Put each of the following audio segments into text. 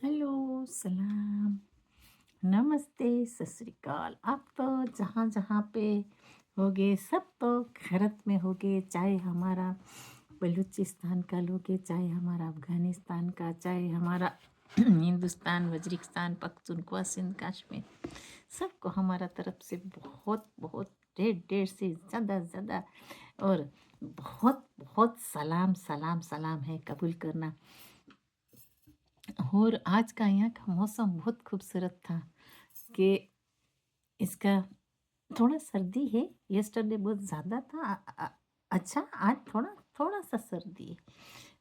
Hello, सलाम, नमस्ते, सत श्री अकाल। आप तो जहाँ जहाँ पे होगे सब तो खैरत में होगे, चाहे हमारा बलूचिस्तान का लोगे, चाहे हमारा अफ़गानिस्तान का, चाहे हमारा हिंदुस्तान, वज्रिस्तान, पख्तूनख्वा, सिंध, कश्मीर, सबको हमारा तरफ से बहुत बहुत ढेर ढेर से ज़्यादा और बहुत बहुत सलाम सलाम सलाम है, कबूल करना। और आज का यहाँ का मौसम बहुत खूबसूरत था कि इसका थोड़ा सर्दी है। यस्टरडे बहुत ज़्यादा था। अच्छा, आज थोड़ा थोड़ा सा सर्दी है,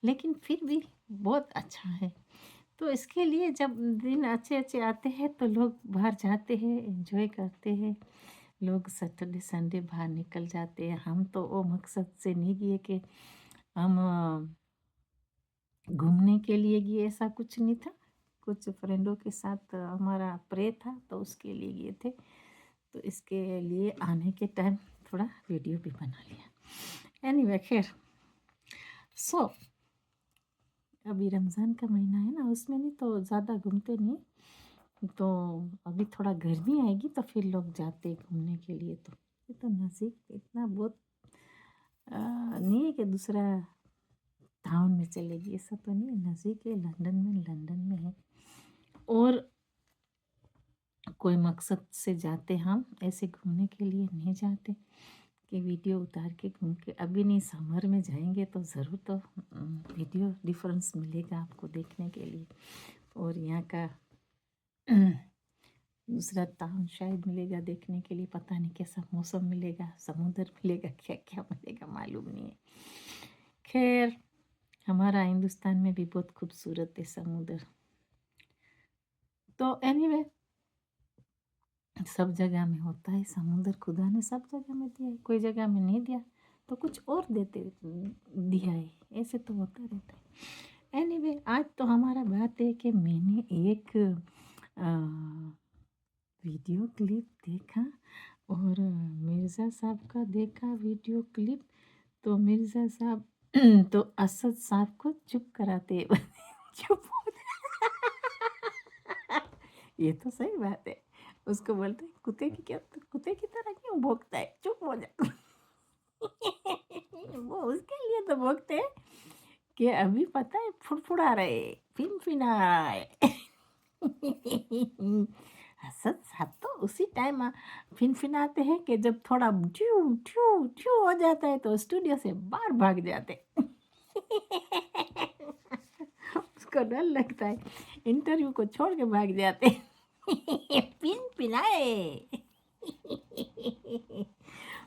लेकिन फिर भी बहुत अच्छा है। तो इसके लिए जब दिन अच्छे अच्छे आते हैं तो लोग बाहर जाते हैं, एंजॉय करते हैं। लोग सैटरडे संडे बाहर निकल जाते हैं। हम तो वो मकसद से नहीं गए कि हम घूमने के लिए गए, ऐसा कुछ नहीं था। कुछ फ्रेंडों के साथ हमारा प्रे था तो उसके लिए गए थे। तो इसके लिए आने के टाइम थोड़ा वीडियो भी बना लिया। एनीवे, खैर, सो अभी रमज़ान का महीना है ना, उसमें नहीं तो ज़्यादा घूमते नहीं। तो अभी थोड़ा गर्मी आएगी तो फिर लोग जाते घूमने के लिए। तो ये तो नज़दीक इतना बहुत नहीं है कि दूसरा टाउन में चलेगी, ऐसा तो नहीं है। नज़दीक है, लंदन में है। और कोई मकसद से जाते, हम ऐसे घूमने के लिए नहीं जाते कि वीडियो उतार के घूम के। अभी नहीं, समर में जाएंगे तो ज़रूर तो वीडियो डिफरेंस मिलेगा आपको देखने के लिए। और यहाँ का दूसरा टाउन शायद मिलेगा देखने के लिए, पता नहीं कैसा मौसम मिलेगा, समुद्र मिलेगा, क्या क्या मिलेगा मालूम नहीं है। खैर, हमारा हिंदुस्तान में भी बहुत खूबसूरत है समुद्र। तो एनीवे, सब जगह में होता है समुद्र, खुदा ने सब जगह में दिया है, कोई जगह में नहीं दिया तो कुछ और देते दिया है, ऐसे तो होता रहता है। एनीवे, आज तो हमारा बात है कि मैंने एक वीडियो क्लिप देखा और मिर्ज़ा साहब का देखा वीडियो क्लिप। तो मिर्ज़ा साहब तो असद साहब को चुप कराते चुप हो ये तो सही बात है। उसको बोलते हैं, कुत्ते की क्या, कुत्ते की तरह क्यों भौंकता है, चुप हो जा। वो उसके लिए तो भौंकते हैं कि अभी पता है फुड़फुड़ा रहे, फिनफिना रहा है। असद साहब तो उसी टाइम फिनफिनाते हैं कि जब थोड़ा ट्यू ट्यू ट्यू हो जाता है तो स्टूडियो से बाहर भाग जाते। उसको डर लगता है, इंटरव्यू को छोड़ के भाग जाते। पिन पिनाए।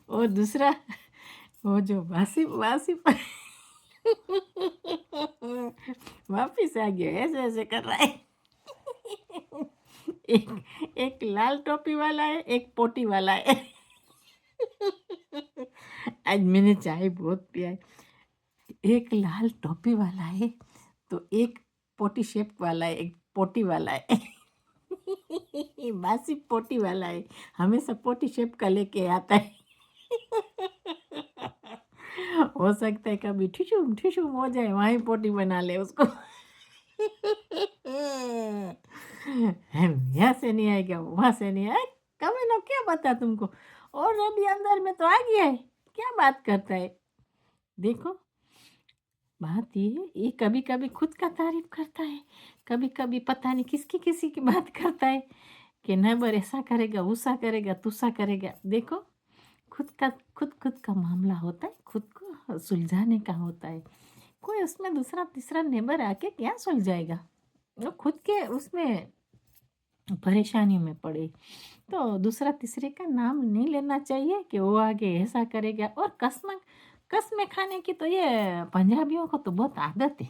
और दूसरा, वो जो वासिफ वासिफ वापिस आ गया, ऐसे ऐसे कर रहा है। एक एक लाल टोपी वाला है, एक पोटी वाला है। आज मैंने चाय बहुत पिया है। एक लाल टोपी वाला है तो एक पोटी शेप वाला है, एक पोटी वाला है। बासी पोटी वाला है, हमेशा पोटी शेप का लेके आता है। हो सकता है कभी ठिशुम ठिशुम हो जाए, वहीं पोटी बना ले उसको। यहाँ से नहीं आएगा, वहाँ से नहीं आए। कभी ना, क्या बता तुमको, ऑलरेडी अंदर में तो आ गया है, क्या बात करता है। देखो, बात ये है, ये कभी कभी खुद का तारीफ करता है, कभी कभी पता नहीं किसकी किसी की बात करता है कि नेबर ऐसा करेगा, वैसा करेगा, तुसा करेगा। देखो, खुद का मामला होता है, खुद को सुलझाने का होता है। कोई उसमें दूसरा तीसरा नेबर आके क्या सुलझाएगा, वो खुद के उसमें परेशानी में पड़े। तो दूसरा तीसरे का नाम नहीं लेना चाहिए कि वो आगे ऐसा करेगा। और कसमें खाने की तो ये पंजाबियों को तो बहुत आदत है।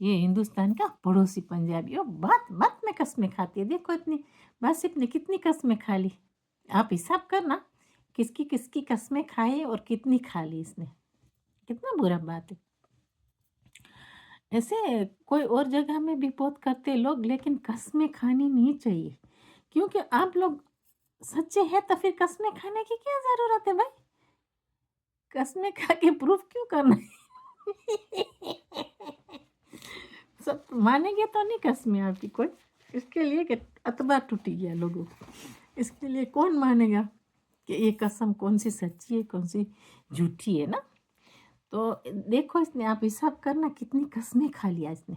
ये हिंदुस्तान का पड़ोसी पंजाबियों बात बात में कसमें खाती है। देखो, इतनी बासित ने कितनी कसमें खा ली, आप हिसाब करना, किसकी किसकी कसमें खाई और कितनी खा ली इसने। कितना बुरा बात है। ऐसे कोई और जगह में भी बहुत करते लोग, लेकिन कसमें खानी नहीं चाहिए, क्योंकि आप लोग सच्चे हैं तो फिर कसमें खाने की क्या जरूरत है भाई। कसमें खा के प्रूफ क्यों करना है। सब मानेंगे तो नहीं कसमें आपकी कोई, इसके लिए कि अतबा टूट गया लोगों को, इसके लिए कौन मानेगा कि ये कसम कौन सी सच्ची है कौन सी झूठी है ना। तो देखो इसने, आप हिसाब करना कितनी कसमें खा लिया इसने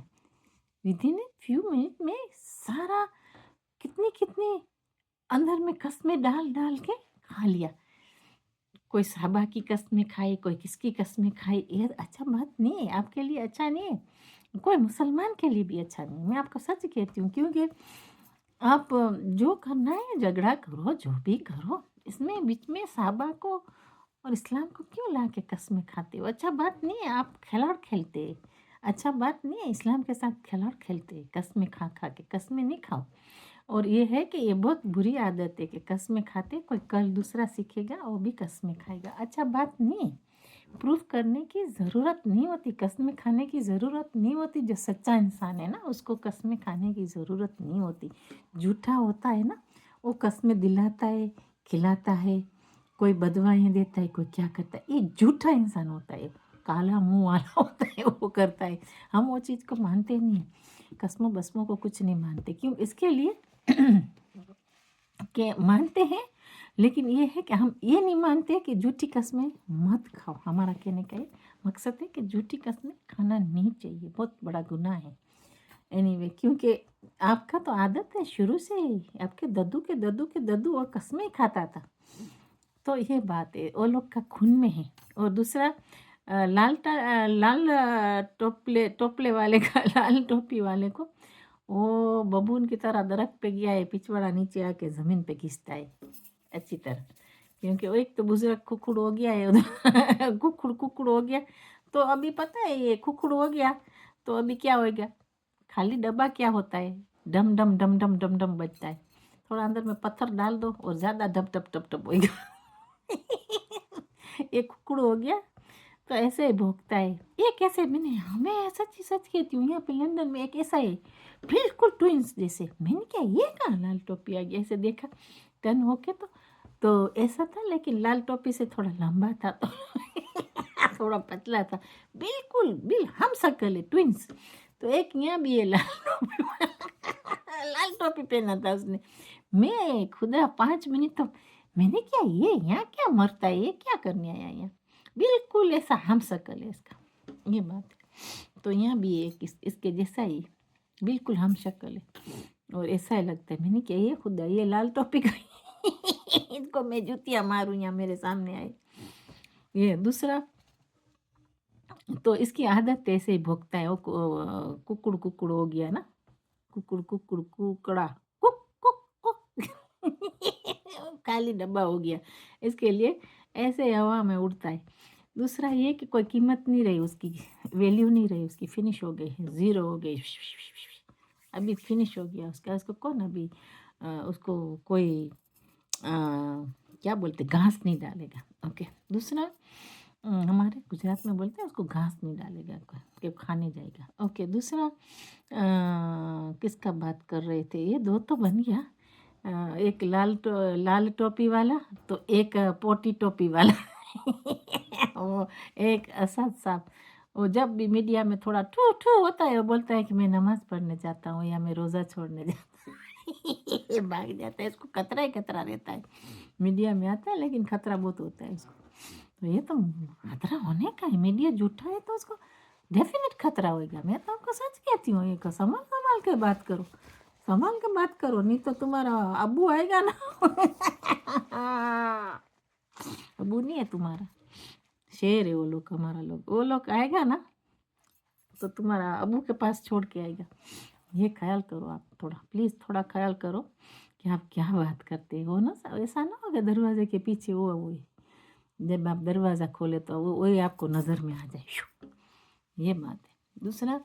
विद इन फ्यू मिनट में, सारा कितनी कितनी अंदर में कसमें डाल डाल के खा लिया। कोई साहबा की कसमें खाई, कोई किसकी कसमें खाई, ये अच्छा बात नहीं है, आपके लिए अच्छा नहीं है, कोई मुसलमान के लिए भी अच्छा नहीं। मैं आपको सच कहती हूँ, क्योंकि आप जो करना है झगड़ा करो, जो भी करो, इसमें बीच में साहबा को और इस्लाम को क्यों ला के कसमें खाते हो? अच्छा बात नहीं है, आप खिलवाड़ खेलते, अच्छा बात नहीं है, इस्लाम के साथ खिलवाड़ खेलते कसमें खा खा के। कसमें नहीं खाओ। और ये है कि ये बहुत बुरी आदत है कि कसमें खाते, कोई कल दूसरा सीखेगा वो भी कसमें खाएगा, अच्छा बात नहीं है। प्रूफ करने की ज़रूरत नहीं होती, कसमें खाने की ज़रूरत नहीं होती। जो सच्चा इंसान है ना उसको कसमें खाने की ज़रूरत नहीं होती। झूठा होता है ना वो कसमें दिलाता है, खिलाता है, कोई बदवाएं देता है, कोई क्या करता है, ये झूठा इंसान होता है, काला मुंह वाला होता है, वो करता है। हम वो चीज़ को मानते नहीं हैं, कसमों बसमों को कुछ नहीं मानते। क्यों? इसके लिए कि मानते हैं, लेकिन ये है कि हम ये नहीं मानते कि झूठी कस्में मत खाओ। हमारा कहने का ये मकसद है कि झूठी कस्में खाना नहीं चाहिए, बहुत बड़ा गुनाह है। एनीवे क्योंकि आपका तो आदत है शुरू से ही, आपके दद्दू के दद्दू के दद्दू और कस्में ही खाता था, तो ये बात है, वो लोग का खून में है। और दूसरा लाल टोपले टोपले वाले का लाल टोपी वाले को, वो बबून की तरह दरख्त पे गया है, पिछवाड़ा नीचे आके ज़मीन पे घिसता है अच्छी तरह, क्योंकि वो एक तो बुजुर्ग कुकुड़ हो गया है उधर कुकुड़ कुकुड़ हो गया। तो अभी पता है ये कुकुड़ हो गया तो अभी क्या होएगा, खाली डब्बा क्या होता है, डम डम डम डम डम डम बजता है, थोड़ा अंदर में पत्थर डाल दो और ज़्यादा डब डब डब डब होएगा। ये कुकुड़ हो गया तो ऐसे ही भोंकता है। ये कैसे, मैंने हमें सच ही सच कहती हूँ, यहाँ पे लंदन में एक ऐसा है बिल्कुल ट्विंस जैसे। मैंने क्या ये कहाँ लाल टोपी आ गया, ऐसे देखा टर्न होके तो ऐसा था, लेकिन लाल टोपी से थोड़ा लंबा था तो थोड़ा पतला था, बिल्कुल हम शक्ल है ट्विंस। तो एक यहाँ भी है लाल टोपी लाल टोपी पहना था उसने। मैं खुदा 5 मिनट तो मैंने क्या ये यहाँ क्या मरता है, ये क्या करने आया यहाँ, बिल्कुल ऐसा हम शक्ल है इसका, ये बात है। तो यहाँ भी एक इसके जैसा ही बिल्कुल हम शक्ल है और ऐसा ही लगता है। मैंने क्या ये खुदा ये लाल टोपी का इनको मैं जूतियाँ मारूँ यहाँ मेरे सामने आए। ये दूसरा तो इसकी आदत ऐसे ही भोंकता है, वो कुकुड़ कुकुड़ हो गया ना, कुकुड़ कुकुड़ कुकड़ा कुक कुक कुक खाली डब्बा हो गया, इसके लिए ऐसे हवा में उड़ता है। दूसरा ये कि कोई कीमत नहीं रही उसकी, वैल्यू नहीं रही उसकी, फिनिश हो गई, ज़ीरो हो गई, अभी फिनिश हो गया उसका। उसको कौन अभी उसको कोई क्या बोलते घास नहीं डालेगा। ओके दूसरा हमारे गुजरात में बोलते हैं उसको घास नहीं डालेगा कोई कि खाने जाएगा। ओके दूसरा किसका बात कर रहे थे, ये दो तो बन गया। एक लाल टोपी वाला तो एक पोटी टोपी वाला वो एक असद साहब, वो जब भी मीडिया में थोड़ा ठू ठू होता है वो बोलता है कि मैं नमाज़ पढ़ने जाता हूँ या मैं रोज़ा छोड़ने जाता हूँ ये भाग जाता है, इसको खतरा ही खतरा रहता है। मीडिया में आता है लेकिन खतरा बहुत होता है उसको। तो ये तो खतरा होने का है, मीडिया झूठा है तो उसको डेफिनेट खतरा होएगा। मैं तो आपको सच कहती हूँ, ये संभाल संभाल के बात करो, संभाल के बात करो, नहीं तो तुम्हारा अब्बू आएगा ना अब्बू नहीं है तुम्हारा, शेर है वो लोग, हमारा लोग, वो लोग आएगा ना तो तुम्हारा अब्बू के पास छोड़ के आएगा। ये ख्याल करो आप, थोड़ा प्लीज़ थोड़ा ख्याल करो कि आप क्या बात करते हो ना, ऐसा ना हो कि दरवाजे के पीछे वो है, जब आप दरवाज़ा खोले तो वो वही आपको नज़र में आ जाए, ये बात है। दूसरा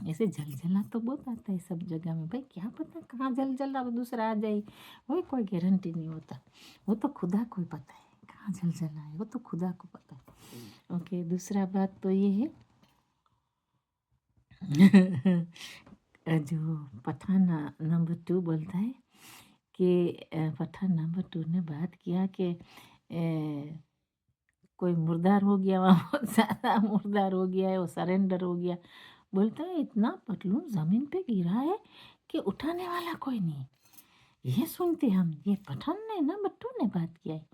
ऐसे जलजला तो बहुत आता है सब जगह में, भाई क्या पता कहाँ जलजला दूसरा आ जाए, वही कोई गारंटी नहीं होता, वो तो खुदा को ही पता है कहाँ जलजला है, वो तो खुदा को पता है। ओके दूसरा बात तो ये है जो पठान नंबर 2 बोलता है कि पठान नंबर 2 ने बात किया कि कोई मुर्दार हो गया वहाँ बहुत ज़्यादा मुर्दार हो गया है, वो सरेंडर हो गया, बोलता है इतना पतलून ज़मीन पे गिरा है कि उठाने वाला कोई नहीं। ये सुनते हम, ये पठान ने ना बट्टू ने बात किया है,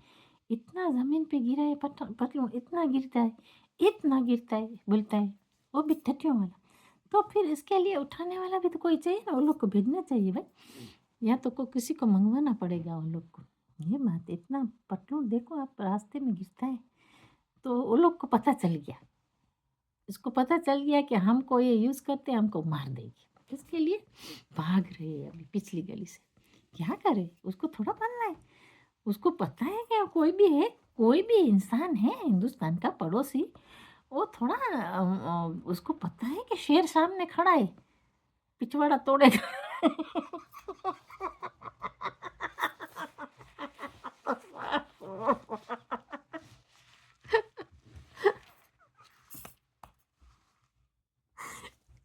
इतना ज़मीन पे गिरा है पतलून, इतना गिरता है, इतना गिरता है, बोलता है, वो भी टट्टियों वाला। तो फिर इसके लिए उठाने वाला भी तो कोई चाहिए ना, वो लोग को भेजना चाहिए भाई, या तो को किसी को मंगवाना पड़ेगा उन लोग को। ये बात, इतना पतलून देखो आप रास्ते में गिरता है, तो वो लोग को पता चल गया, इसको पता चल गया कि हमको ये यूज़ करते हैं, हमको मार देगी, इसके लिए भाग रहे हैं अभी पिछली गली से। क्या करे, उसको थोड़ा बनना है, उसको पता है कि कोई भी है, कोई भी इंसान है हिंदुस्तान का पड़ोसी, वो थोड़ा उसको पता है कि शेर सामने खड़ा है, पिछवाड़ा तोड़ेगा।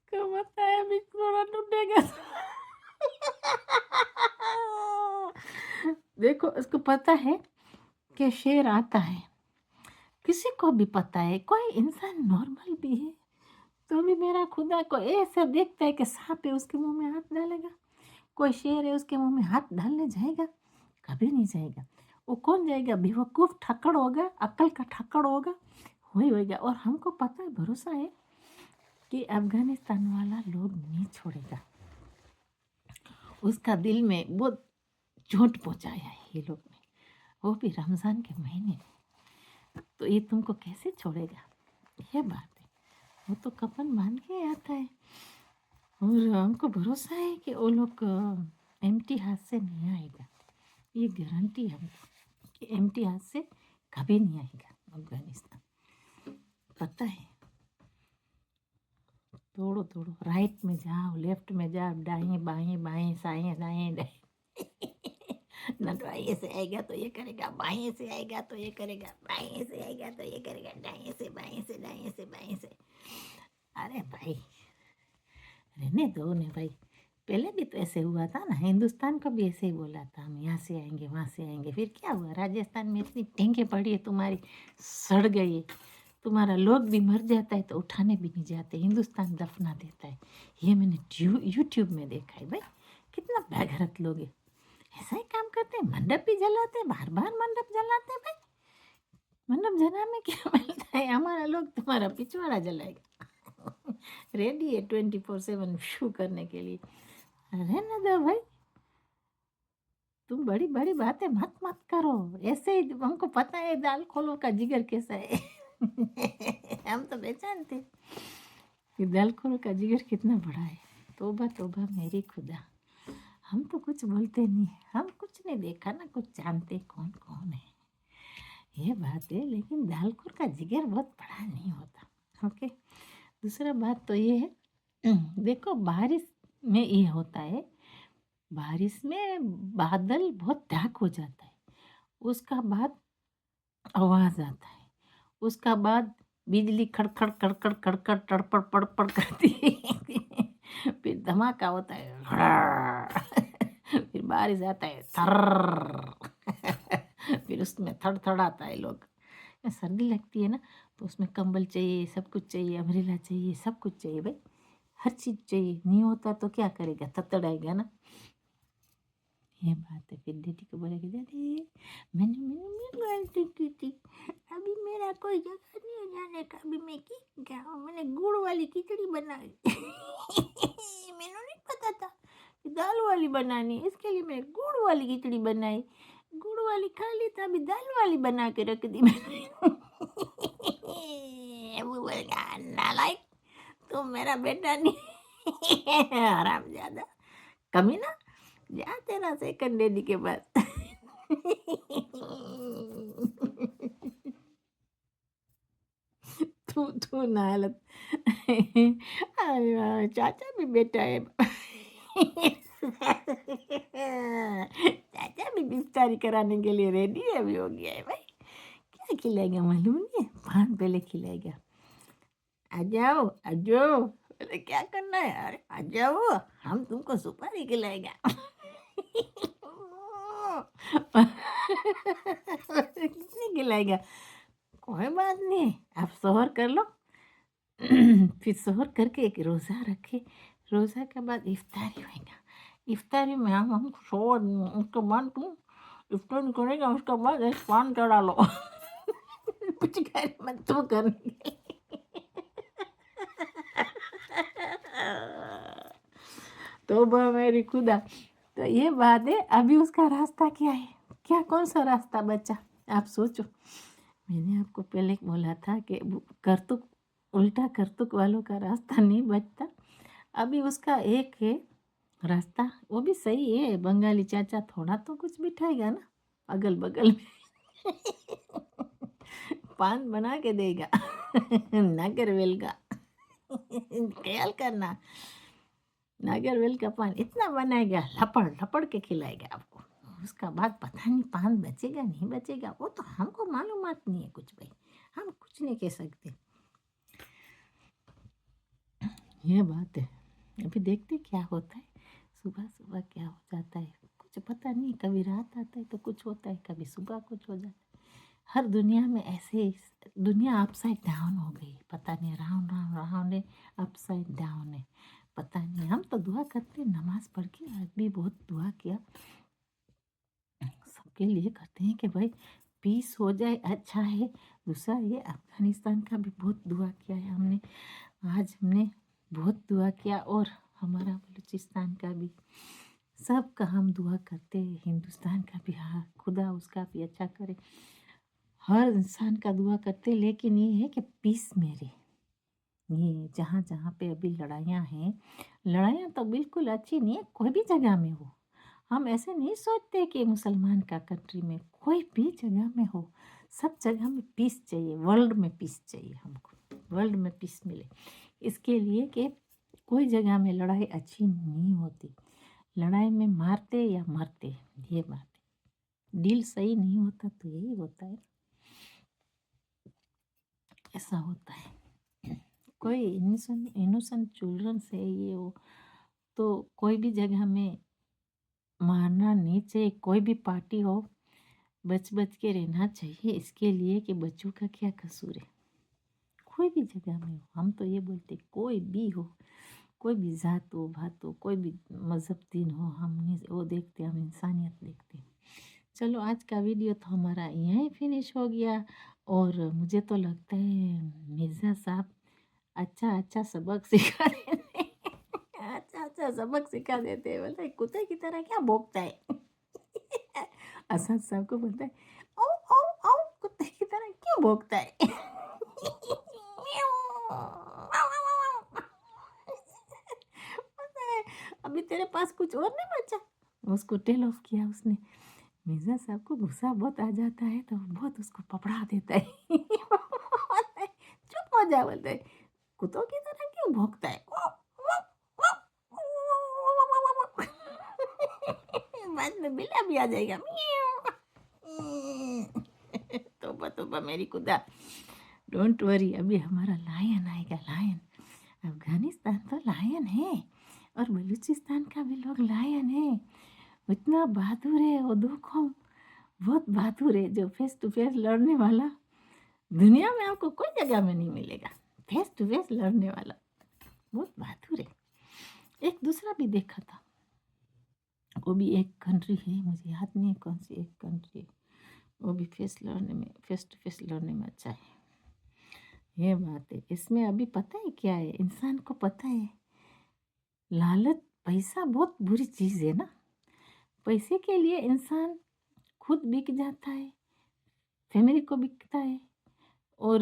क्या पता है पिछवाड़ा टूटेगा। देखो उसको पता है कि शेर आता है, किसी को भी पता है, कोई इंसान नॉर्मल भी है तो भी मेरा खुदा को ऐसा देखता है कि सांप है उसके मुंह में हाथ डालेगा, कोई शेर है उसके मुंह में हाथ डालने जाएगा? कभी नहीं जाएगा। वो कौन जाएगा? बेवकूफ़ ठक्कड़ होगा, अक्ल का ठक्कड़ होगा, वही होएगा। और हमको पता है, भरोसा है कि अफगानिस्तान वाला लोग नहीं छोड़ेगा, उसका दिल में बहुत चोट पहुंचाया है ये लोग ने, वो भी रमज़ान के महीने में, तो ये तुमको कैसे छोड़ेगा? ये बात है, वो तो कफन बांध के आता है, और हमको भरोसा है कि वो लोग एम्प्टी हाथ से नहीं आएगा, ये गारंटी है हमको कि एम्प्टी हाथ से कभी नहीं आएगा अफगानिस्तान, पता है। तोड़ो तोड़ो, राइट में जाओ, लेफ्ट में जाओ, दाएं बाएं, बाएं साएं दाएं दाएं। न तो आइए से आएगा तो ये करेगा, बाएं से आएगा तो ये करेगा, बाएं से आएगा तो ये करेगा, दाएं से बाएं से, दाएं से बाएं से। अरे भाई रहने दो ने भाई, पहले भी तो ऐसे हुआ था ना, हिंदुस्तान को भी ऐसे ही बोला था, हम यहाँ से आएंगे वहाँ से आएंगे, फिर क्या हुआ? राजस्थान में इतनी टैंके पड़ी है तुम्हारी, सड़ गई है, तुम्हारा लोग भी मर जाता है तो उठाने भी नहीं जाते, हिंदुस्तान दफना देता है। ये मैंने यूट्यूब में देखा है भाई, कितना बेगैरत लोग है, ऐसा ही काम करते हैं, मंडप भी जलाते हैं, बार बार मंडप जलाते हैं भाई, मंडप जला में क्या मिलता है? हमारा लोग तुम्हारा पिछवाड़ा जलाएगा। रेडी है 24/7 शू करने के लिए, रहने दो भाई, तुम बड़ी बड़ी बातें मत मत करो, ऐसे ही हमको पता है दाल खोलो का जिगर कैसा है। हम तो पहचानते कि दाल खोलो का जिगर कितना बड़ा है। तोबा तोबा मेरी खुदा, हम तो कुछ बोलते नहीं, हम कुछ नहीं देखा ना, कुछ जानते कौन कौन है, ये बात है। लेकिन दाल खोल का जिगर बहुत बड़ा नहीं होता। ओके, दूसरा बात तो ये है, देखो बारिश में ये होता है, बारिश में बादल बहुत ढाक हो जाता है, उसका बाद आवाज़ आता है, उसका बाद बिजली खड़खड़ कड़कड़ कड़कड़ तड़पड़ पड़पड़ करती है, फिर धमाका होता है, फिर बारिश आता है थर्र, फिर उसमें थड़थड़ाता है लोग, सर्दी लगती है ना तो उसमें कंबल चाहिए, सब कुछ चाहिए, अम्ब्रेला चाहिए, सब कुछ चाहिए भाई, हर चीज़ चाहिए, नहीं होता तो क्या करेगा, तड़तड़ाएगा ना, ये बात है। फिर दीदी को बोलेगी, दादी मैंने मैंने गलती की थी, अभी मेरा कोई जगह नहीं है जाने का, अभी मैं क्या मैंने गुड़ वाली खिचड़ी बनाई। मैंने नहीं पता था कि दाल वाली बनानी है, इसके लिए मैंने गुड़ वाली खिचड़ी बनाई, गुड़ वाली खा ली तो अभी दाल वाली बना के रख दी मैंने। वो बोलेगा नालायक, तुम मेरा बेटा नहीं। आराम ज्यादा कमी ना, जा तेरा सेकंड डैडी के पास। तू तू ना हालत। अरे वाह, चाचा भी बेटा है। चाचा भी गिरफ्तारी कराने के लिए रेडी है, अभी हो गया है भाई, क्या खिलाएगा मालूम नहीं है, पान पहले खिलाएगा, आ जाओ आ जाओ, बोले क्या करना है, अरे आ जाओ हम तुमको सुपारी खिलाएगा। कितनी खिलाएगा, कोई बात नहीं, आप सोहर कर लो, फिर सहर करके एक रोज़ा रखे, रोज़ा के बाद इफ्तारी होएगा। इफ्तारी में हम शोर, उसके बाद तुम इफ्तारी करेगा, उसके बाद एक पान चढ़ा लो। कुछ कर मत तो करने। तौबा मेरी खुदा। तो ये बात है, अभी उसका रास्ता क्या है, क्या कौन सा रास्ता बचा, आप सोचो। मैंने आपको पहले बोला था कि करतुक, उल्टा करतुक वालों का रास्ता नहीं बचता। अभी उसका एक है रास्ता, वो भी सही है। बंगाली चाचा थोड़ा तो कुछ बिठाएगा ना अगल बगल में। पान बना के देगा। नागरवेल का। ख्याल करना, नागरवेल का पान इतना बनाएगा, लपड़ लपड़ के खिलाएगा आपको। उसका बाद पता नहीं पान बचेगा नहीं बचेगा, वो तो हमको मालूमात नहीं है कुछ भाई, हम कुछ नहीं कह सकते। ये बात है, अभी देखते क्या होता है। सुबह सुबह क्या हो जाता है कुछ पता नहीं, कभी रात आता है तो कुछ होता है, कभी सुबह कुछ हो जाता है। हर दुनिया में ऐसे ही, दुनिया अपसाइड डाउन हो गई, पता नहीं, राउंड राउंड राउंड है, अपसाइड डाउन है, पता नहीं। हम तो दुआ करते, नमाज पढ़ के आज भी बहुत दुआ किया, सबके लिए करते हैं कि भाई पीस हो जाए, अच्छा है। दूसरा ये अफ़गानिस्तान का भी बहुत दुआ किया है हमने, आज हमने बहुत दुआ किया, और हमारा बलूचिस्तान का भी, सब का हम दुआ करते हैं। हिंदुस्तान का भी, हाँ खुदा उसका भी अच्छा करे, हर इंसान का दुआ करते। लेकिन ये है कि पीस मेरे, ये जहाँ जहाँ पे अभी लड़ाइयाँ हैं, लड़ाइयाँ तो बिल्कुल अच्छी नहीं है, कोई भी जगह में हो। हम ऐसे नहीं सोचते कि मुसलमान का कंट्री में, कोई भी जगह में हो, सब जगह में पीस चाहिए, वर्ल्ड में पीस चाहिए हमको, वर्ल्ड में पीस मिले। इसके लिए कि कोई जगह में लड़ाई अच्छी नहीं होती, लड़ाई में मारते या मरते, ये बात है। डील सही नहीं होता तो यही होता है, ऐसा होता है। कोई इनोसेंट चिल्ड्रन से ये हो, तो कोई भी जगह में मारना नहीं चाहिए, कोई भी पार्टी हो, बच बच के रहना चाहिए। इसके लिए कि बच्चों का क्या कसूर है, कोई भी जगह में हो। हम तो ये बोलते कोई भी हो, कोई भी जात हो भात हो, कोई भी मज़हब दिन हो, हम नहीं वो देखते, हम इंसानियत देखते। चलो आज का वीडियो तो हमारा यहीं फिनिश हो गया, और मुझे तो लगता है मिर्ज़ा साहब अच्छा अच्छा सबक सिखा देते हैं। अच्छा अच्छा सबक सिखा देते हैं, बोलते कुत्ते की तरह क्या भौंकता है। असद साहब को बोलता है, ओ ओ ओ कुत्ते की तरह क्यों भौंकता है। बोलता है, अभी तेरे पास कुछ और नहीं बचा। उसको टेल ऑफ किया उसने। मिर्जा साहब को गुस्सा बहुत आ जाता है, तो बहुत उसको पकड़ा देता है। बोलता है, चुप हो जा, बोलते है, कुत्तों की तरह क्यों भौंकता है। बाद में बिल्ला भी आ जाएगा। तोबा तोबा मेरी खुदा। डोंट वरी, अभी हमारा लायन आएगा, लायन। अफगानिस्तान तो लायन है, और बलूचिस्तान का भी लोग लायन है। इतना बहादुर है वो, दो कौम बहुत बहादुर है, जो फेस टू फेस लड़ने वाला दुनिया में आपको कोई जगह में नहीं मिलेगा। फेस टू फेस लड़ने वाला बहुत बहादुर है। एक दूसरा भी देखा था, वो भी एक कंट्री है, मुझे याद नहीं है कौन सी एक कंट्री है, वो भी फेस टू फेस लड़ने में अच्छा है। ये बात है इसमें। अभी पता है क्या है, इंसान को पता है लालच, पैसा बहुत बुरी चीज़ है ना। पैसे के लिए इंसान खुद बिक जाता है, फैमिली को बिकता है, और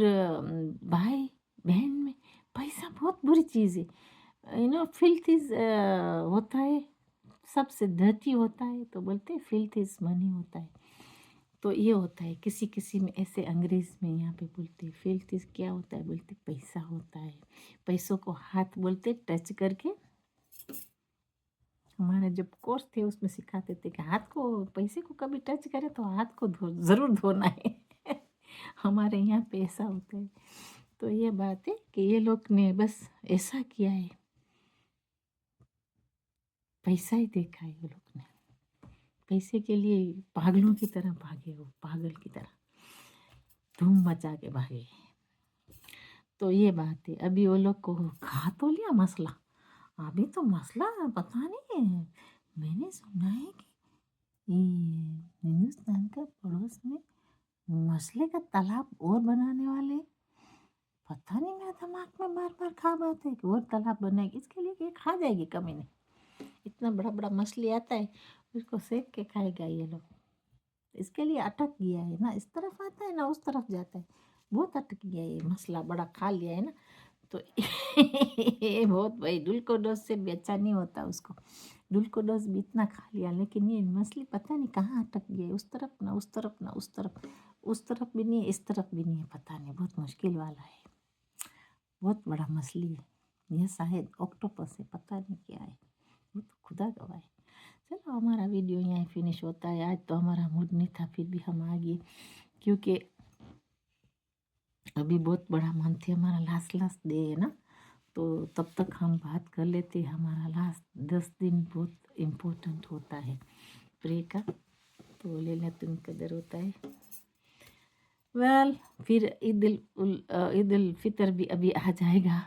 भाई बहन में पैसा बहुत बुरी चीज़ है। फिल्थ इज होता है, सबसे डर्टी होता है, तो बोलते हैं फिल्थ इज मनी होता है। तो ये होता है किसी किसी में, ऐसे अंग्रेज में यहाँ पे बोलते हैं फिल्थ इज क्या होता है, बोलते पैसा होता है। पैसों को हाथ बोलते टच करके, हमारे जब कोर्स थे उसमें सिखाते थे कि हाथ को, पैसे को कभी टच करे तो हाथ को ज़रूर धोना है। हमारे यहाँ पे ऐसा होता है। तो ये बात है कि ये लोग ने बस ऐसा किया है, पैसा ही देखा है वो लोग ने, पैसे के लिए पागलों की तरह भागे, वो पागल की तरह धूम मचा के भागे। तो ये बात है। अभी वो लोग को खा तो लिया मसला, अभी तो मसला पता नहीं है। मैंने सुना है कि ये हिंदुस्तान का पड़ोस में मसले का तालाब और बनाने वाले हैं। पता नहीं, मेरे दिमाग में बार बार खा बात है कि और तालाब बनाएगी, इसके लिए कि खा जाएगी कमी नहीं। इतना बड़ा बड़ा मछली आता है, उसको सेक के खाएगा ये लोग। इसके लिए अटक गया है ना, इस तरफ आता है ना उस तरफ जाता है, बहुत अटक गया है ये मसला, बड़ा खा लिया है ना। तो ये बहुत भाई डुलकोडोस से भी अच्छा नहीं होता उसको, डुलकोडोस भी इतना खा लिया, लेकिन ये मछली पता नहीं कहाँ अटक गई, उस तरफ ना उस तरफ ना उस तरफ, उस तरफ भी नहीं इस तरफ भी नहीं है, पता नहीं, बहुत मुश्किल वाला है, बहुत बड़ा मछली है ये, शायद ऑक्टोपस है, पता नहीं क्या है, वो तो खुदा गवाह है। चलो हमारा वीडियो यहाँ फिनिश होता है। आज तो हमारा मूड नहीं था, फिर भी हम आ गए, क्योंकि अभी बहुत बड़ा मंथ है हमारा, लास्ट डे है ना, तो तब तक हम बात कर लेते। हमारा लास्ट 10 दिन बहुत इम्पोर्टेंट होता है प्रे का, तो लैलतुल कदर होता है। फिर ईद उल फितर भी अभी आ जाएगा,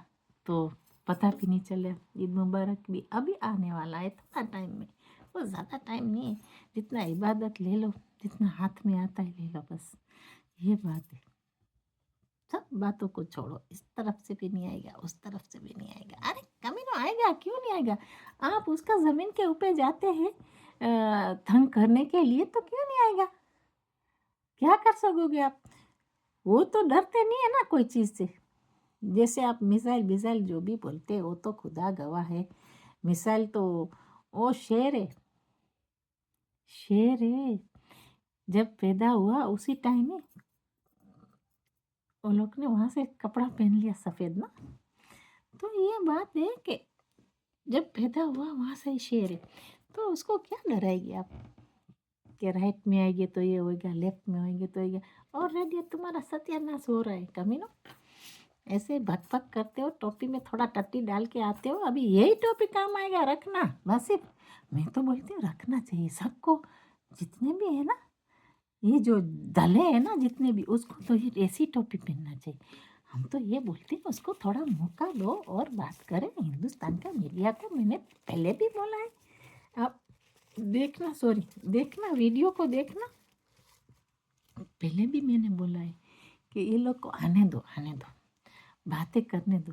तो पता भी नहीं चले। ईद मुबारक भी अभी आने वाला है, थोड़ा टाइम में, वो ज़्यादा टाइम नहीं है। जितना इबादत ले लो, जितना हाथ में आता है ले लो, बस ये बात है। सब बातों को छोड़ो, इस तरफ से भी नहीं आएगा, उस तरफ से भी नहीं आएगा। अरे कमी तो आएगा, क्यों नहीं आएगा? आप उसका ज़मीन के ऊपर जाते हैं तंग करने के लिए, तो क्यों नहीं आएगा? क्या कर सकोगे आप? वो तो डरते नहीं है ना कोई चीज़ से। जैसे आप मिसाइल जो भी बोलते हैं, वो तो खुदा गवाह है, मिसाइल तो वो शेर है, शेर है। जब पैदा हुआ उसी टाइम में वो लोग ने वहाँ से कपड़ा पहन लिया सफ़ेद ना। तो ये बात है कि जब पैदा हुआ वहाँ से ही शेर है, तो उसको क्या डराएगी आप कि राइट में आएगी तो ये होएगा, लेफ्ट में होएंगे तो ये, ऑलरेडी तुम्हारा सत्यानाश हो रहा है कमीनो। ऐसे भक भक करते हो, टोपी में थोड़ा टट्टी डाल के आते हो, अभी यही टोपी काम आएगा, रखना बस। सिर्फ मैं तो बोलती हूँ रखना चाहिए सबको, जितने भी है ना, ये जो दले है ना जितने भी, उसको तो ये ऐसी टोपी पहनना चाहिए। हम तो ये बोलते हैं उसको थोड़ा मौका दो और बात करें। हिंदुस्तान का मीडिया को मैंने पहले भी बोला है, आप देखना, सॉरी देखना, वीडियो को देखना, पहले भी मैंने बोला है कि ये लोग को आने दो, आने दो, बातें करने दो,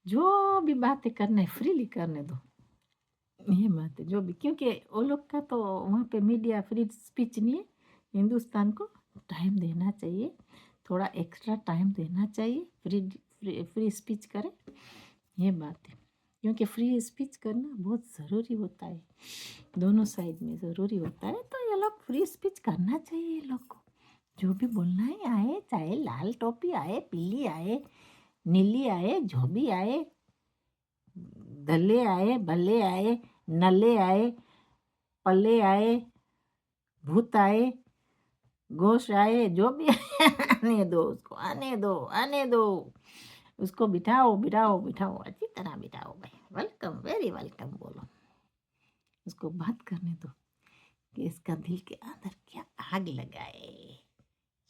जो भी बातें करना है फ्रीली करने दो। ये बात है जो भी, क्योंकि वो लोग का तो वहाँ पे मीडिया फ्री स्पीच नहीं है। हिंदुस्तान को टाइम देना चाहिए, थोड़ा एक्स्ट्रा टाइम देना चाहिए, फ्री स्पीच करें, ये बात है। क्योंकि फ्री स्पीच करना बहुत ज़रूरी होता है, दोनों साइड में ज़रूरी होता है, तो ये लोग फ्री स्पीच करना चाहिए। ये लोग को जो भी बोलना है आए, चाहे लाल टोपी आए, पीली आए, नीली आए, जो भी आए, दले आए, भले आए, नले आए, पले आए, भूत आए, घोष आए, जो भी आए, आने दो उसको, आने दो, आने दो उसको, बिठाओ बिठाओ बिठाओ, अच्छी तरह बिठाओ भाई, वेलकम, वेरी वेलकम बोलो, उसको बात करने दो कि इसका दिल के अंदर क्या आग लगाए।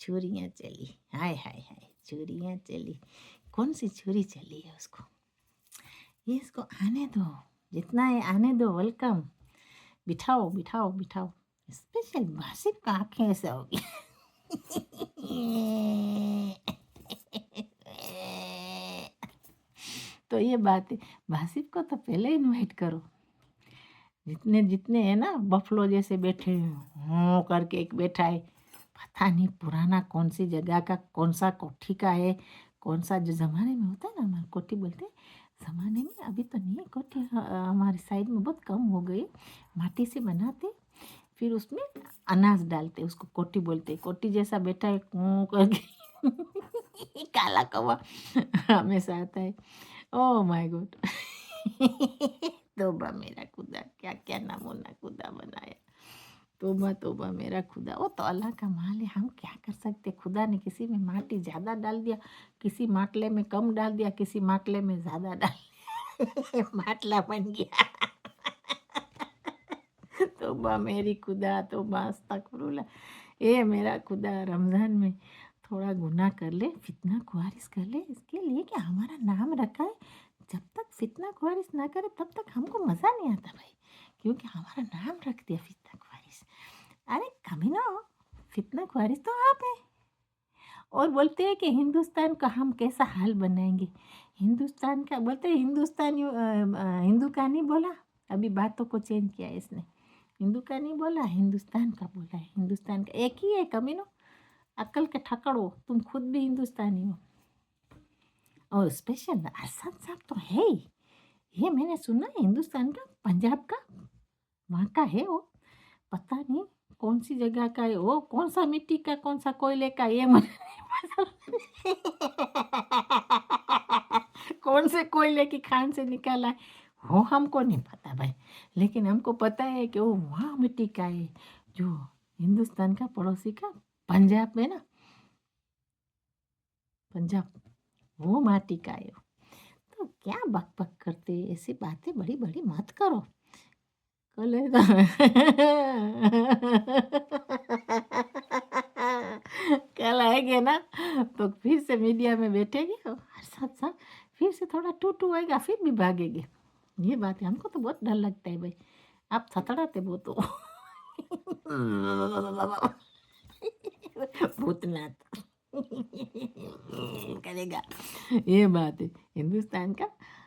छुरियाँ चली, हाय हाय हाय, छुरियाँ चली, कौन सी छुरी चली है उसको, ये इसको आने दो, जितना है आने दो, वेलकम, बिठाओ बिठाओ बिठाओ। स्पेशल बासिप का आँखें ऐसे होगी। तो ये बात है, बासिप को तो पहले इनवाइट करो, जितने जितने है ना, बफलो जैसे बैठे हों करके एक बैठा है, पता नहीं पुराना कौन सी जगह का, कौन सा कोठी का है, कौन सा जो ज़माने में होता है ना, हमारे कोठी बोलते हैं, ज़माने में, अभी तो नहीं है कोठी, हमारे साइड में बहुत कम हो गई, माटी से बनाते, फिर उसमें अनाज डालते, उसको कोठी बोलते, कोठी जैसा बैठा है कूँ करके। काला कौवा हमेशा आता है, ओह माय गॉड। तोबा मेरा खुदा, क्या क्या नमूना खुदा बनाया, तोबा तोबा मेरा खुदा, वो तो अल्लाह का माल है, हम क्या कर सकते। खुदा ने किसी में माटी ज़्यादा डाल दिया, किसी माटले में कम डाल दिया, किसी माटले में ज़्यादा डाल माटला बन गया। तोबा मेरी खुदा, तोबा अस्तगफुरुल्लाह। ये मेरा खुदा, रमज़ान में थोड़ा गुनाह कर ले, फितना ख्वारिश कर ले, इसके लिए कि हमारा नाम रखा है। जब तक फितना ख्वारिश ना करे तब तक हमको मज़ा नहीं आता भाई, क्योंकि हमारा नाम रख दिया फितना ख्वारिश। अरे कमीना, फितना ख्वारिश तो आप है। और बोलते हैं कि हिंदुस्तान का हम कैसा हाल बनाएंगे। हिंदुस्तान का बोलते हैं, हिंदुस्तानी हिंदू का नहीं बोला, अभी बातों को चेंज किया है इसने। हिंदू का नहीं बोला, हिंदुस्तान का बोला है। हिंदुस्तान का एक ही है कमीनो, अक्ल के ठकड़ो, तुम खुद भी हिंदुस्तानी हो। और स्पेशल अरशद साहब तो है ही, ये मैंने सुना है हिंदुस्तान का, पंजाब का, वहाँ का है वो। पता नहीं कौन सी जगह का है वो, कौन सा मिट्टी का, कौन सा कोयले का, ये मुझे नहीं पता। कौन से कोयले की खान से निकाला है वो हमको नहीं पता भाई, लेकिन हमको पता है कि वो वहाँ मिट्टी का है जो हिंदुस्तान का पड़ोसी का पंजाब में ना, पंजाब, वो माटी का है। तो क्या बक बक करते, ऐसी बातें बड़ी बड़ी मत करो। कल है कल आएंगे ना तो फिर से मीडिया में बैठेंगे और साथ साथ फिर से थोड़ा टू टू आएगा, फिर भी भागेंगे। ये बात है, हमको तो बहुत डर लगता है भाई, आप थतड़ाते बहुत हो। भूतनाथ करेगा, ये बात है हिंदुस्तान का।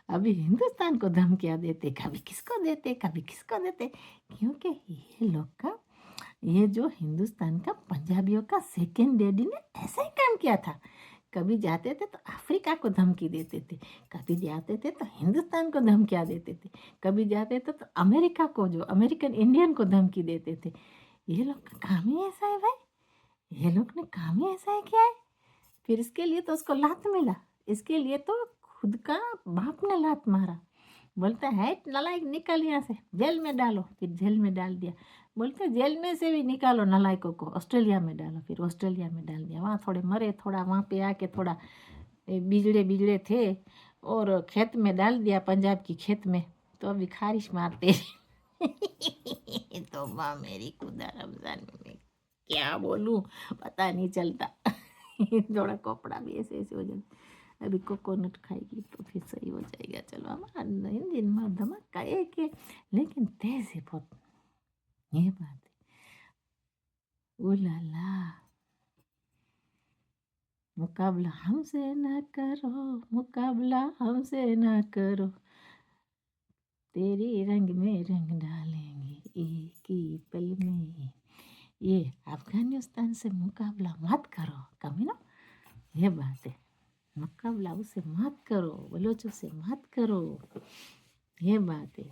अभी हिंदुस्तान को धमकियाँ देते, कभी किसको देते, कभी किसको देते, क्योंकि ये लोग का, ये जो हिंदुस्तान का पंजाबियों का सेकेंड डैडी ने ऐसा ही काम किया था। कभी जाते थे तो अफ्रीका को धमकी देते थे, कभी जाते थे तो हिंदुस्तान को धमकियाँ देते थे, कभी जाते थे तो अमेरिका को, जो अमेरिकन इंडियन को धमकी देते थे। ये लोग का काम ही ऐसा है भाई, ये लोग ने काम ही ऐसा ही किया है। फिर इसके लिए तो उसको लात मिला, इसके लिए तो खुद का बाप ने लात मारा। बोलता है नालायक निकल यहाँ से, जेल में डालो, फिर जेल में डाल दिया। बोलते जेल में से भी निकालो नालायकों को, ऑस्ट्रेलिया में डालो, फिर ऑस्ट्रेलिया में डाल दिया। वहाँ थोड़े मरे, थोड़ा वहाँ पे आके थोड़ा बिजड़े बिजड़े थे और खेत में डाल दिया, पंजाब की खेत में, तो अभी खारिश मारते। तो माँ मेरी खुदा रमजान में क्या बोलूँ, पता नहीं चलता। थोड़ा कपड़ा भी ऐसे ऐसे हो जाता। अभी कोकोनट खाएगी तो फिर सही हो जाएगा। चलो हमारा इंजन में धमाका एक है, लेकिन तेज है बहुत, ये बात है। ओ ला ला, मुकाबला हमसे ना करो, मुकाबला हमसे ना करो, तेरे रंग में रंग डालेंगे एक ही पल में। ये अफगानिस्तान से मुकाबला मत करो कमीनो, ये बात है। मुकाबला उसे मत करो, बलोचों से मत करो, ये बात है।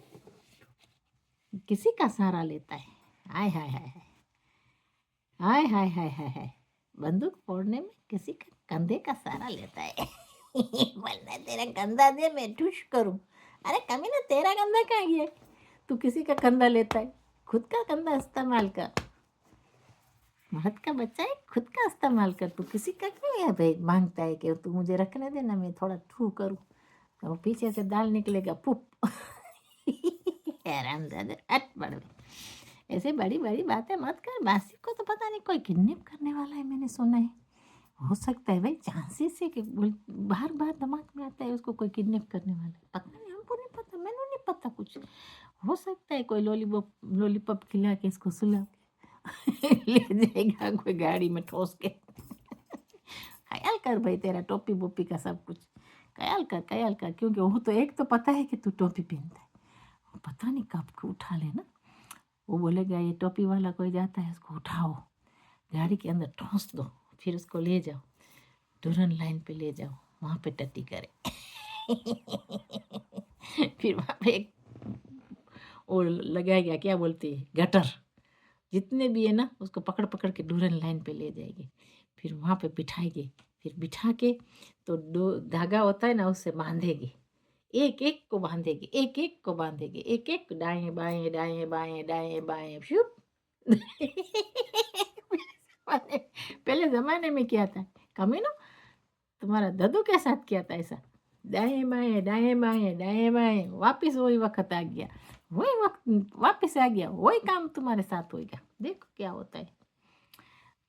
किसी का सहारा लेता है, हाय हाय हाय हाय हाय हाय हाय हाय हाय, बंदूक फोड़ने में किसी का कंधे का सहारा लेता है। बोलना तेरा कंधा दे मैं ठुश करूं। अरे कमीना, तेरा कंधा कहाँ गया, तू किसी का कंधा लेता है, खुद का कंधा इस्तेमाल कर। मर्द का बच्चा है, खुद का इस्तेमाल कर, तू किसी का क्यों है भाई मांगता है कि तू मुझे रखने देना, मैं थोड़ा ठू करूँ, तो पीछे से दाल निकलेगा पुप। हैरामजादे, हट पड़ गई। ऐसे बड़ी बड़ी बातें मत कर। बासी को तो पता नहीं कोई किडनैप करने वाला है, मैंने सुना है। हो सकता है भाई, झांसी से कि बार बार दिमाग में आता है उसको कोई किडनैप करने वाला है, पता नहीं, हमको नहीं पता, मैंने नहीं पता कुछ। हो सकता है कोई लॉलीपॉप लॉलीपॉप खिला के इसको सुला के ले जाएगा कोई गाड़ी में ठोस के। ख्याल कर भाई, तेरा टोपी बोपी का सब कुछ ख्याल कर, ख्याल कर, क्योंकि वो तो एक तो पता है कि तू टोपी पहनता है, वो पता नहीं कब को उठा लेना। वो बोलेगा ये टोपी वाला कोई जाता है, उसको उठाओ, गाड़ी के अंदर ठोस दो, फिर उसको ले जाओ डूरन लाइन पे ले जाओ, वहाँ पे टट्टी करे। फिर वहाँ पे एक वो लगाएगा, क्या बोलते हैं, गटर, जितने भी है ना उसको पकड़ पकड़ के डूरन लाइन पे ले जाएंगे, फिर वहाँ पे बिठाएंगे, फिर बिठा के तो दो धागा होता है ना उससे बांधेंगे, एक एक को बांधेंगे, एक एक को बांधेंगे, एक एक दाएं बाएं दाएं बाएं दाएं बाएं शुप। पहले ज़माने में क्या था कमीनो, तुम्हारा दद्दू के साथ किया था ऐसा, दाएं बाएं दाएं बाएं दाएं बाएं, वापिस वही वक्त आ गया, वही वक्त वापिस आ गया, वही काम तुम्हारे साथ होएगा, देखो क्या होता है।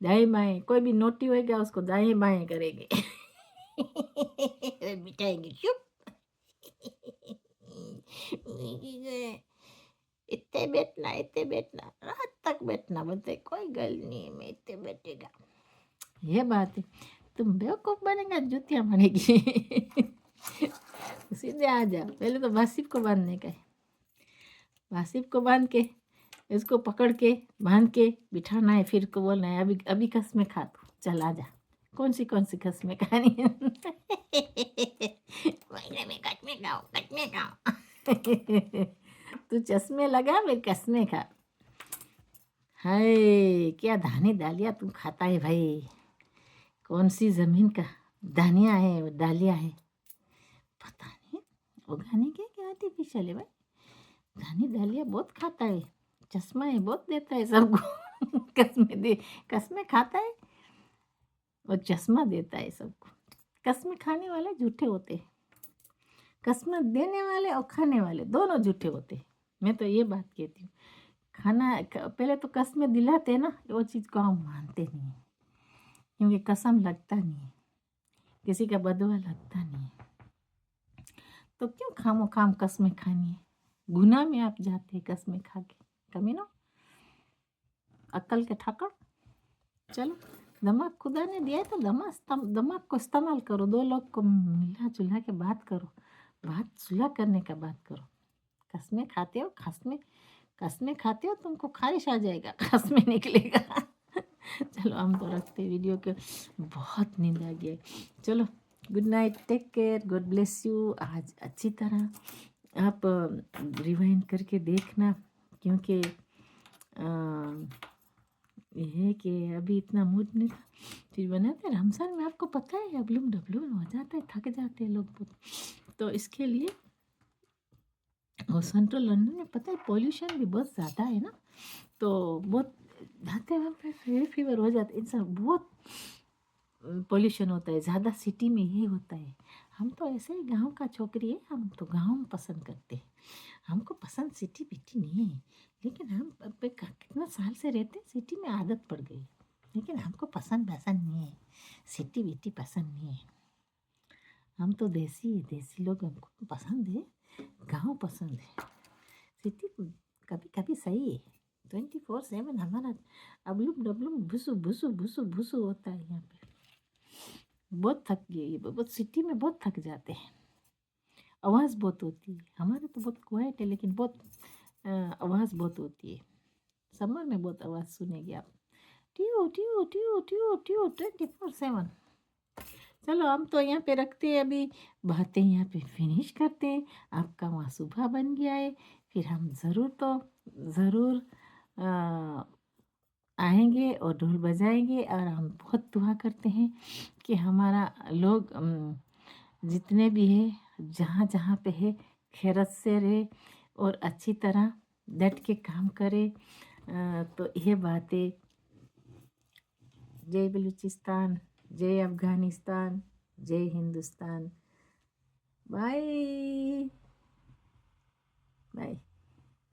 दाएं बाएं, कोई भी नोटी होएगा उसको दाएं बाएं करेंगे। बिठाएंगे चुप। इतने बैठना रात तक बैठना, बोलते कोई गल नहीं मैं इतने बैठेगा। ये बात है, तुम बेवकूफ बनेगा जूतियाँ बनेगी। सीधे आ जा, पहले तो वासिफ को बांधने का है, वासिफ को बांध के इसको पकड़ के बांध के बिठाना है, फिर को बोलना है अभी अभी कसमें खा तू, चल आ जा। कौन सी कसमें खानी है? महीने में कसमें खाओ। तू चश्मे लगा फिर कसमें खा। हाय क्या धानी दालिया तू खाता है भाई, कौन सी जमीन का दानिया है डालिया है पता नहीं, उगाने के क्या आर्टिफिशियल है भाई। धानी दालिया बहुत खाता है, चश्मा है बहुत देता है सबको। कसमें खाता है और चश्मा देता है सबको। कसमें खाने वाले झूठे होते हैं, कसमें देने वाले और खाने वाले दोनों झूठे होते हैं। मैं तो ये बात कहती हूँ, पहले तो कसमें दिलाते हैं ना, वो चीज़ को हम मानते नहीं हैं, क्योंकि कसम लगता नहीं है, किसी का बदवा लगता नहीं है, तो क्यों खामो खाम कसमें खानी है? गुनाह में आप जाते हैं कसमें खा के, कमीनो अक्ल के ठाकर। चलो दिमाग खुदा ने दिया है तो दिमाग को इस्तेमाल करो, दो लोग को मिला जुला के बात करो, बात सुलह करने का बात करो। कसमें खाते हो कसमें खाते हो तुमको खारिश आ जाएगा, कसमें निकलेगा। चलो हम तो रखते वीडियो के, बहुत नींद आ गई। चलो good night, take care, God bless you. आज अच्छी तरह आप रिवाइंड करके देखना, क्योंकि यह है कि अभी इतना मूड नहीं था, फिर बनाते रमज़ान में आपको पता है अबलूम डबलूम हो जाता है, थक जाते हैं लोग बहुत। तो इसके लिए और सेंट्रल लंदन में पता है पॉल्यूशन भी बहुत ज़्यादा है ना, तो बहुत जाते वहाँ पे फीवर हो जाता है इंसान, बहुत पॉल्यूशन होता है ज़्यादा, सिटी में ये होता है। हम तो ऐसे ही गांव का छोकरी है, हम तो गांव में पसंद करते हैं, हमको पसंद सिटी बिटी नहीं है, लेकिन हम कितना साल से रहते हैं, सिटी में आदत पड़ गई, लेकिन हमको पसंद नहीं है, सिटी बिटी पसंद नहीं है। हम तो देसी लोग, हमको पसंद है गांव, पसंद है सिटी कभी कभी सही है। 24/7 हमारा अबलूम डबलूम भुसु भुसु भुसु भुसु होता है यहाँ पे, बहुत थक गई, बहुत सिटी में बहुत थक जाते हैं, आवाज़ बहुत होती है। हमारे तो बहुत क्वाइट है, लेकिन बहुत आवाज़ बहुत होती है, समर में बहुत आवाज़ सुनेगी आप, ट्यू ट्यू ट्यू ट्यू ट्यू 24/7। चलो हम तो यहाँ पे रखते हैं, अभी बातें यहाँ पे फिनिश करते हैं, आपका वहाँ सुबह बन गया है, फिर हम ज़रूर आएंगे और ढोल बजाएंगे, और हम बहुत दुआ करते हैं कि हमारा लोग जितने भी है जहाँ जहाँ पे है खैरत से रहे और अच्छी तरह डट के काम करे। तो ये बातें, जय बलूचिस्तान, जय अफ़गानिस्तान, जय हिंदुस्तान। Bye bye.